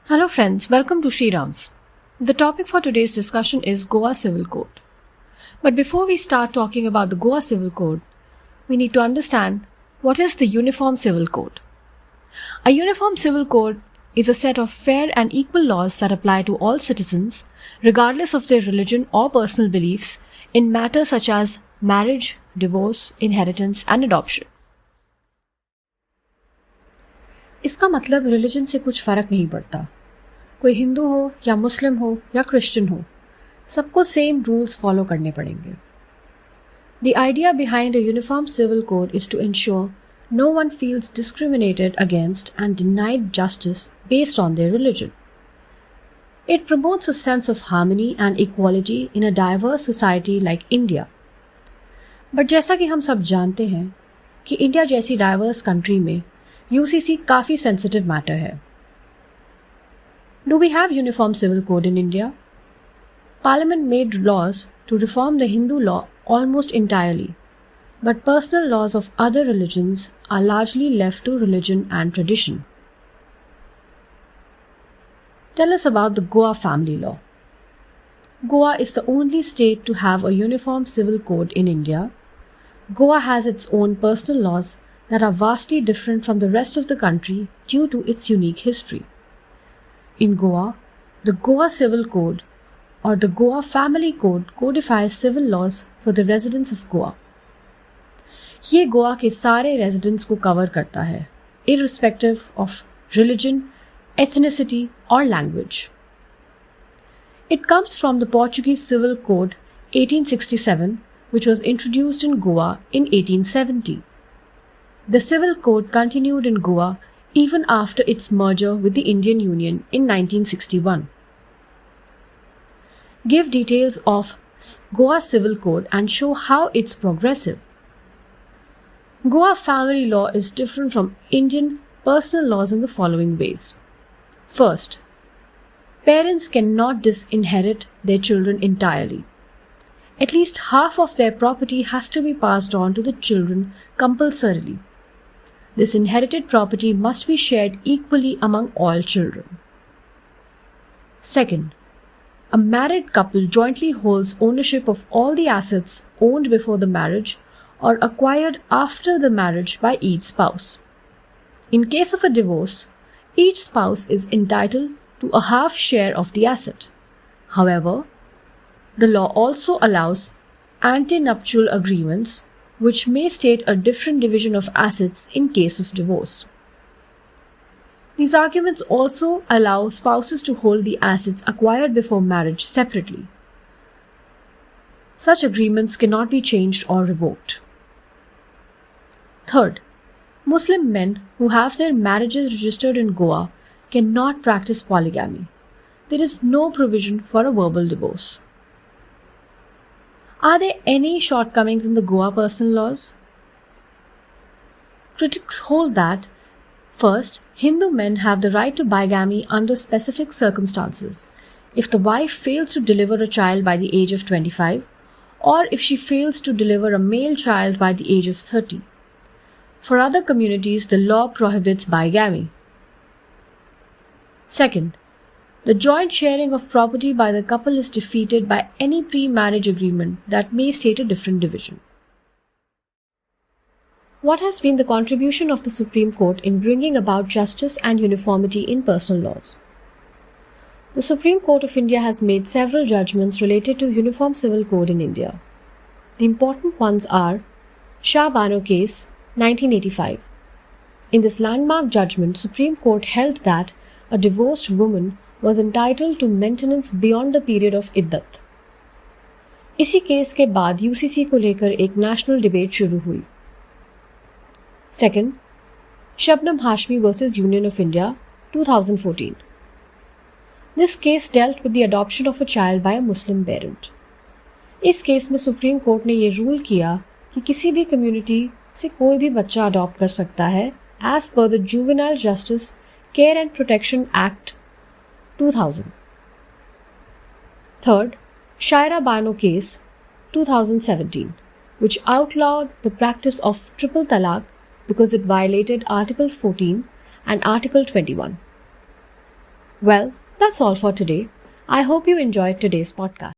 Hello friends, welcome to Sriram's. The topic for today's discussion is Goa Civil Code. But before we start talking about the Goa Civil Code, we need to understand what is the Uniform Civil Code. A Uniform Civil Code is a set of fair and equal laws that apply to all citizens, regardless of their religion or personal beliefs, in matters such as marriage, divorce, inheritance and adoption. इसका मतलब religion से कुछ फर्क नहीं पड़ता. कोई हिंदू हो या मुस्लिम हो या क्रिश्चियन हो, सबको सेम रूल्स फॉलो करने पड़ेंगे. The idea behind a uniform civil code is to ensure no one feels discriminated against and denied justice based on their religion. It promotes a sense of harmony and equality in a diverse society like India. But जैसा कि हम सब जानते हैं कि India जैसी diverse country में UCC काफ़ी सेंसिटिव मैटर है. Do we have uniform civil code in India? Parliament made laws to reform the Hindu law almost entirely, but personal laws of other religions are largely left to religion and tradition. Tell us about the Goa family law. Goa is the only state to have a uniform civil code in India. Goa has its own personal laws that are vastly different from the rest of the country due to its unique history. In Goa, the Goa Civil Code or the Goa Family Code codifies civil laws for the residents of Goa. ये गोवा के सारे residents को cover करता है, irrespective of religion, ethnicity or language. It comes from the Portuguese Civil Code 1867, which was introduced in Goa in 1870. The Civil Code continued in Goa even after its merger with the Indian Union in 1961. Give details of Goa Civil Code and show how it's progressive. Goa family law is different from Indian personal laws in the following ways. First, parents cannot disinherit their children entirely. At least half of their property has to be passed on to the children compulsorily. This inherited property must be shared equally among all children. Second, a married couple jointly holds ownership of all the assets owned before the marriage or acquired after the marriage by each spouse. In case of a divorce, each spouse is entitled to a half share of the asset. However, the law also allows antenuptial agreements which may state a different division of assets in case of divorce. These arguments also allow spouses to hold the assets acquired before marriage separately. Such agreements cannot be changed or revoked. Third, Muslim men who have their marriages registered in Goa cannot practice polygamy. There is no provision for a verbal divorce. Are there any shortcomings in the Goa personal laws? Critics hold that, first, Hindu men have the right to bigamy under specific circumstances, if the wife fails to deliver a child by the age of 25, or if she fails to deliver a male child by the age of 30. For other communities, the law prohibits bigamy. Second, the joint sharing of property by the couple is defeated by any pre-marriage agreement that may state a different division. What has been the contribution of the Supreme Court in bringing about justice and uniformity in personal laws? The Supreme Court of India has made several judgments related to Uniform Civil Code in India. The important ones are Shah Bano case, 1985. In this landmark judgment, Supreme Court held that a divorced woman was entitled to maintenance beyond the period of iddat. इसी case के बाद UCC को लेकर एक national debate शुरू हुई. Second, Shabnam Hashmi versus Union of India, 2014. This case dealt with the adoption of a child by a Muslim parent. इस case में सुप्रीम कोर्ट ने ये रूल किया कि किसी भी कम्युनिटी से कोई भी बच्चा अडॉप्ट कर सकता है as per the Juvenile Justice Care and Protection Act 2000. Third, Shaira Bano case, 2017, which outlawed the practice of triple talaq because it violated Article 14 and Article 21. Well, that's all for today. I hope you enjoyed today's podcast.